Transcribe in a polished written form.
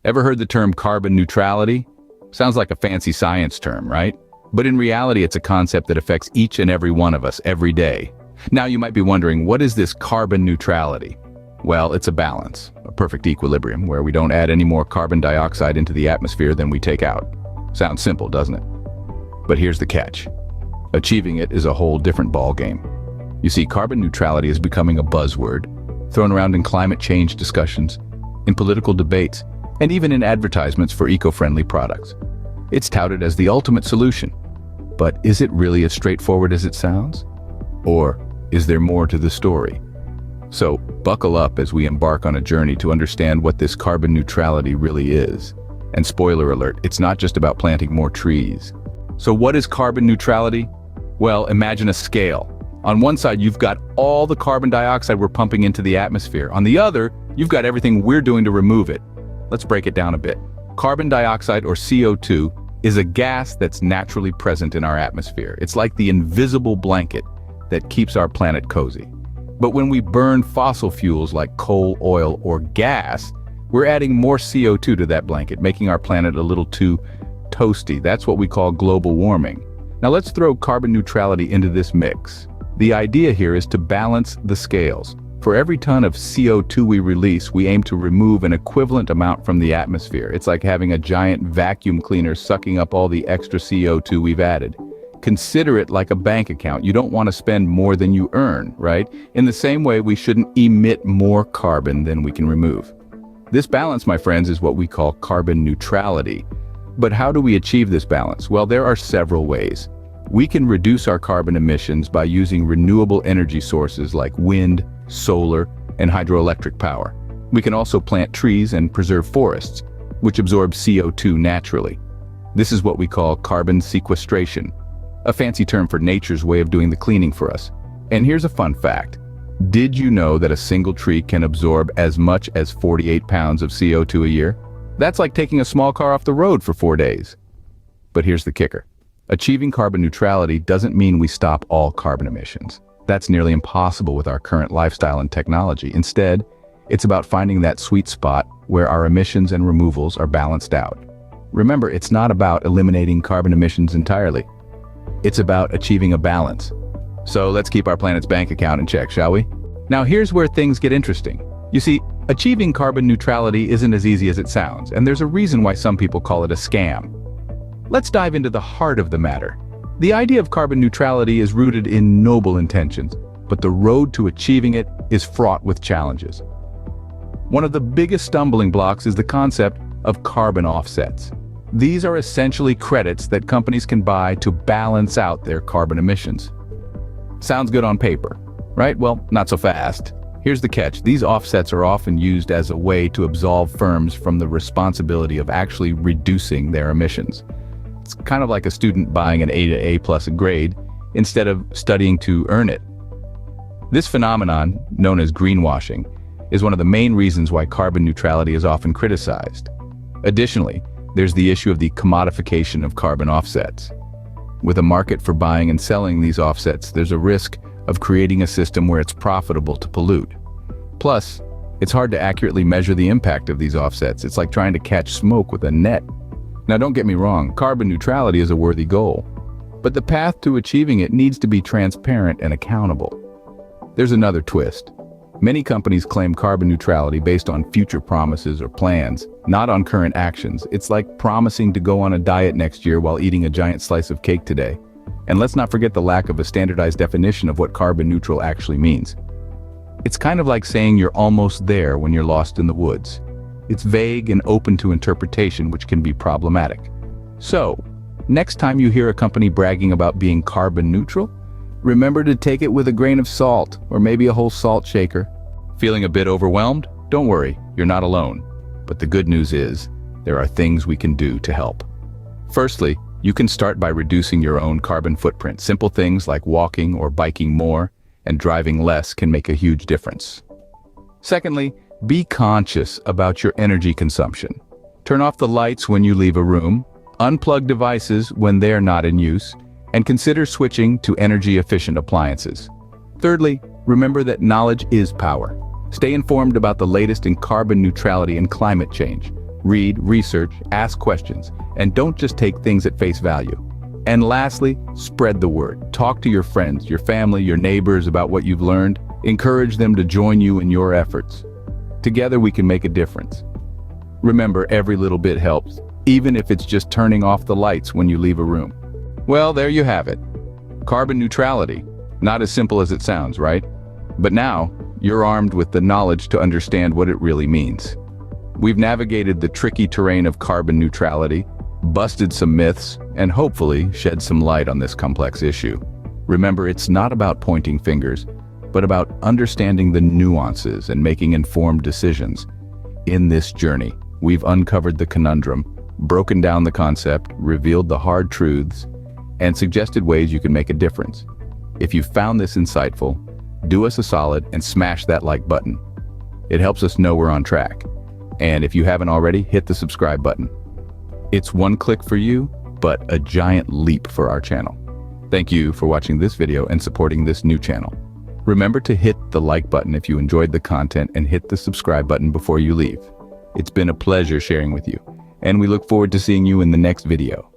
Ever heard the term carbon neutrality? Sounds like a fancy science term, right? But in reality, it's a concept that affects each and every one of us every day. Now you might be wondering, what is this carbon neutrality? Well, it's a balance, a perfect equilibrium where we don't add any more carbon dioxide into the atmosphere than we take out. Sounds simple, doesn't it? But here's the catch. Achieving it is a whole different ballgame. You see, carbon neutrality is becoming a buzzword, thrown around in climate change discussions, in political debates, and even in advertisements for eco-friendly products. It's touted as the ultimate solution. But is it really as straightforward as it sounds? Or is there more to the story? So, buckle up as we embark on a journey to understand what this carbon neutrality really is. And spoiler alert, it's not just about planting more trees. So what is carbon neutrality? Well, imagine a scale. On one side, you've got all the carbon dioxide we're pumping into the atmosphere. On the other, you've got everything we're doing to remove it. Let's break it down a bit. Carbon dioxide, or CO2, is a gas that's naturally present in our atmosphere. It's like the invisible blanket that keeps our planet cozy. But when we burn fossil fuels like coal, oil, or gas, we're adding more CO2 to that blanket, making our planet a little too toasty. That's what we call global warming. Now let's throw carbon neutrality into this mix. The idea here is to balance the scales. For every ton of CO2 we release, we aim to remove an equivalent amount from the atmosphere. It's like having a giant vacuum cleaner sucking up all the extra CO2 we've added. Consider it like a bank account. You don't want to spend more than you earn, right? In the same way, we shouldn't emit more carbon than we can remove. This balance, my friends, is what we call carbon neutrality. But how do we achieve this balance? Well, there are several ways. We can reduce our carbon emissions by using renewable energy sources like wind, solar, and hydroelectric power. We can also plant trees and preserve forests, which absorb CO2 naturally. This is what we call carbon sequestration, a fancy term for nature's way of doing the cleaning for us. And here's a fun fact. Did you know that a single tree can absorb as much as 48 pounds of CO2 a year? That's like taking a small car off the road for 4 days. But here's the kicker. Achieving carbon neutrality doesn't mean we stop all carbon emissions. That's nearly impossible with our current lifestyle and technology. Instead, it's about finding that sweet spot where our emissions and removals are balanced out. Remember, it's not about eliminating carbon emissions entirely. It's about achieving a balance. So let's keep our planet's bank account in check, shall we? Now here's where things get interesting. You see, achieving carbon neutrality isn't as easy as it sounds, and there's a reason why some people call it a scam. Let's dive into the heart of the matter. The idea of carbon neutrality is rooted in noble intentions, but the road to achieving it is fraught with challenges. One of the biggest stumbling blocks is the concept of carbon offsets. These are essentially credits that companies can buy to balance out their carbon emissions. Sounds good on paper, right? Well, not so fast. Here's the catch. These offsets are often used as a way to absolve firms from the responsibility of actually reducing their emissions. It's kind of like a student buying an A to A plus a grade instead of studying to earn it. This phenomenon, known as greenwashing, is one of the main reasons why carbon neutrality is often criticized. Additionally, there's the issue of the commodification of carbon offsets. With a market for buying and selling these offsets, there's a risk of creating a system where it's profitable to pollute. Plus, it's hard to accurately measure the impact of these offsets. It's like trying to catch smoke with a net. Now don't get me wrong, carbon neutrality is a worthy goal, but the path to achieving it needs to be transparent and accountable. There's another twist. Many companies claim carbon neutrality based on future promises or plans, not on current actions. It's like promising to go on a diet next year while eating a giant slice of cake today. And let's not forget the lack of a standardized definition of what carbon neutral actually means. It's kind of like saying you're almost there when you're lost in the woods. It's vague and open to interpretation, which can be problematic. So, next time you hear a company bragging about being carbon neutral, remember to take it with a grain of salt, or maybe a whole salt shaker. Feeling a bit overwhelmed? Don't worry, you're not alone. But the good news is, there are things we can do to help. Firstly, you can start by reducing your own carbon footprint. Simple things like walking or biking more and driving less can make a huge difference. Secondly, be conscious about your energy consumption. Turn off the lights when you leave a room, unplug devices when they're not in use, and consider switching to energy-efficient appliances. Thirdly, remember that knowledge is power. Stay informed about the latest in carbon neutrality and climate change. Read, research, ask questions, and don't just take things at face value. And lastly, spread the word. Talk to your friends, your family, your neighbors about what you've learned. Encourage them to join you in your efforts. Together we can make a difference. Remember, every little bit helps, even if it's just turning off the lights when you leave a room. Well, there you have it. Carbon neutrality. Not as simple as it sounds, right? But now, you're armed with the knowledge to understand what it really means. We've navigated the tricky terrain of carbon neutrality, busted some myths, and hopefully shed some light on this complex issue. Remember, it's not about pointing fingers, but about understanding the nuances and making informed decisions. In this journey, we've uncovered the conundrum, broken down the concept, revealed the hard truths, and suggested ways you can make a difference. If you found this insightful, do us a solid and smash that like button. It helps us know we're on track. And if you haven't already, hit the subscribe button. It's one click for you, but a giant leap for our channel. Thank you for watching this video and supporting this new channel. Remember to hit the like button if you enjoyed the content and hit the subscribe button before you leave. It's been a pleasure sharing with you, and we look forward to seeing you in the next video.